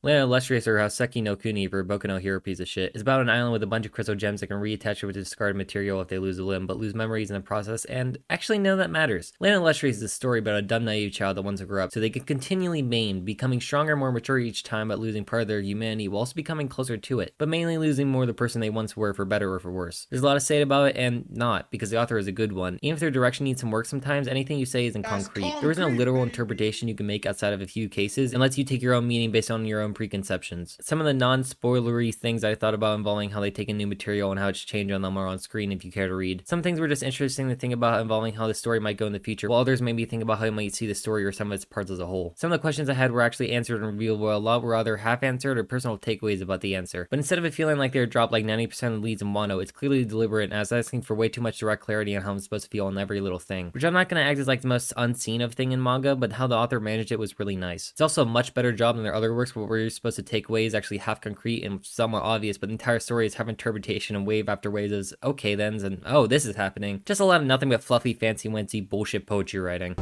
Land Illustrious, or Houseki no Kuni for Boku no Hero piece of shit, is about an island with a bunch of crystal gems that can reattach it with discarded material if they lose a limb, but lose memories in the process, and actually none of that matters. Land Illustrious is a story about a dumb naive child that wants to grow up so they can continually maimed, becoming stronger and more mature each time but losing part of their humanity while also becoming closer to it, but mainly losing more of the person they once were for better or for worse. There's a lot to say about it and not, because the author is a good one. Even if their direction needs some work sometimes, anything you say isn't concrete. There isn't a literal interpretation you can make outside of a few cases and lets you take your own meaning based on your own preconceptions. Some of the non-spoilery things I thought about involving how they take in new material and how it's changed on them are on screen if you care to read. Some things were just interesting to think about involving how the story might go in the future, while others made me think about how you might see the story or some of its parts as a whole. Some of the questions I had were actually answered and revealed, while a lot were either half-answered or personal takeaways about the answer. But instead of it feeling like they were dropped like 90% of the leads in Wano, it's clearly deliberate and I was asking for way too much direct clarity on how I'm supposed to feel on every little thing. Which I'm not going to act as like the most unseen of thing in manga, but how the author managed it was really nice. It's also a much better job than their other works where you're supposed to take away is actually half concrete and somewhat obvious, but the entire story is half interpretation and wave after wave as okay thens and oh this is happening. Just a lot of nothing but fluffy fancy wancy bullshit poetry writing.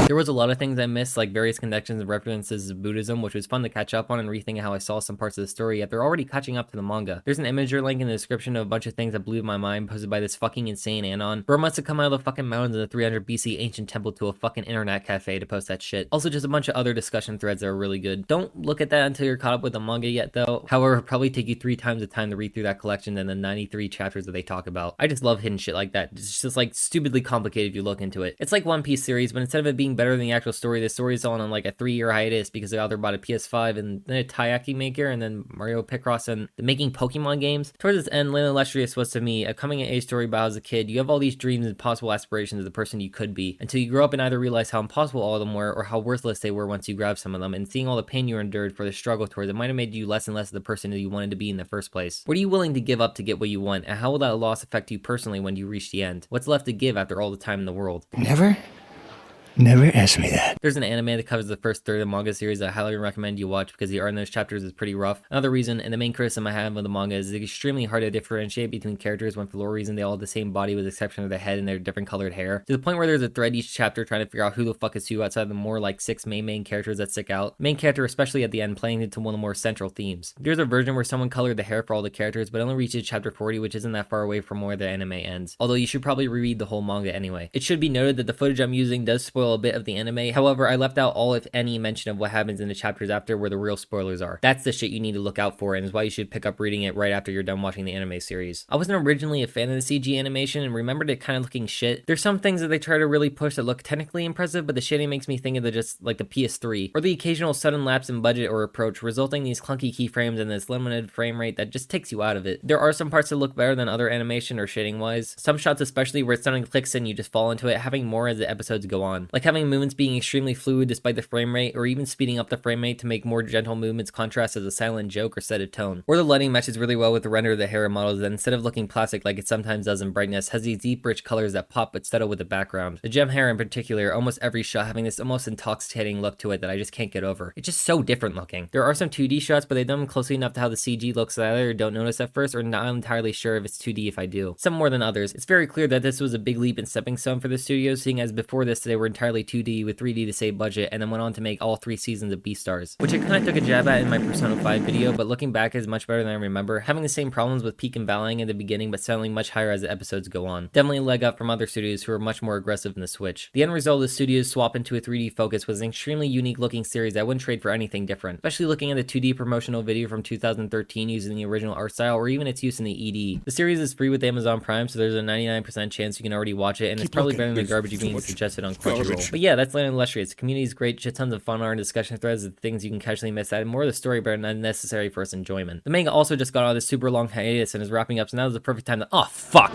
There was a lot of things I missed, like various connections and references of Buddhism, which was fun to catch up on and rethink how I saw some parts of the story, yet they're already catching up to the manga. There's an imager link in the description of a bunch of things that blew my mind, posted by this fucking insane Anon. Bro must have come out of the fucking mountains in the 300 BC ancient temple to a fucking internet cafe to post that shit. Also just a bunch of other discussion threads that are really good. Don't look at that until you're caught up with the manga yet though. However, it'll probably take you 3 times the time to read through that collection than the 93 chapters that they talk about. I just love hidden shit like that. It's just like stupidly complicated if you look into it. It's like One Piece series, but instead of it being better than the actual story, the story is on like a 3-year hiatus because the author bought a PS5 and then a Taiyaki maker and then Mario Picross and making Pokemon games. Towards its end, Land Illustrious was to me a coming-of-age story about as a kid. You have all these dreams and possible aspirations of the person you could be until you grow up and either realize how impossible all of them were or how worthless they were once you grab some of them, and seeing all the pain you endured for the struggle towards it might have made you less and less of the person that you wanted to be in the first place. What are you willing to give up to get what you want, and how will that loss affect you personally when you reach the end? What's left to give after all the time in the world? Never ask me that. There's an anime that covers the first third of the manga series that I highly recommend you watch because the art in those chapters is pretty rough. Another reason, and the main criticism I have of the manga, is it's extremely hard to differentiate between characters when for no reason they all have the same body with the exception of their head and their different colored hair. To the point where there's a thread each chapter trying to figure out who the fuck is who outside of the more like 6 main characters that stick out. Main character especially at the end playing into one of the more central themes. There's a version where someone colored the hair for all the characters but only reaches chapter 40, which isn't that far away from where the anime ends. Although you should probably reread the whole manga anyway. It should be noted that the footage I'm using does spoil a bit of the anime. However, I left out all if any mention of what happens in the chapters after where the real spoilers are. That's the shit you need to look out for and is why you should pick up reading it right after you're done watching the anime series. I wasn't originally a fan of the CG animation and remembered it kind of looking shit. There's some things that they try to really push that look technically impressive, but the shitting makes me think of just like the PS3 or the occasional sudden lapse in budget or approach, resulting in these clunky keyframes and this limited frame rate that just takes you out of it. There are some parts that look better than other animation or shading wise. Some shots especially where it suddenly clicks in, you just fall into it, having more as the episodes go on. Like having movements being extremely fluid despite the frame rate, or even speeding up the frame rate to make more gentle movements contrast as a silent joke or set a tone. Or the lighting matches really well with the render of the hair models that instead of looking plastic like it sometimes does in brightness, has these deep rich colors that pop but settle with the background. The gem hair in particular, almost every shot having this almost intoxicating look to it that I just can't get over. It's just so different looking. There are some 2D shots, but they've done them closely enough to how the CG looks that I either don't notice at first or not entirely sure if it's 2D if I do. Some more than others. It's very clear that this was a big leap and stepping stone for the studio, seeing as before this they were entirely 2D with 3D to save budget and then went on to make all 3 seasons of Beastars, which I kind of took a jab at in my Persona 5 video, but looking back is much better than I remember, having the same problems with peak and valleying at the beginning but settling much higher as the episodes go on. Definitely a leg up from other studios who are much more aggressive in the switch. The end result of the studio's swap into a 3D focus was an extremely unique looking series that I wouldn't trade for anything different, especially looking at the 2D promotional video from 2013 using the original art style or even its use in the ED. The series is free with Amazon Prime, so there's a 99% chance you can already watch it, and it's probably better than the garbage being suggested on Crunchyroll. But yeah, that's Land Illustrious. The community is great, shit tons of fun art and discussion threads of things you can casually miss out, and more of the story but unnecessary for its enjoyment. The manga also just got out of this super long hiatus and is wrapping up, so now is the perfect time to— oh fuck!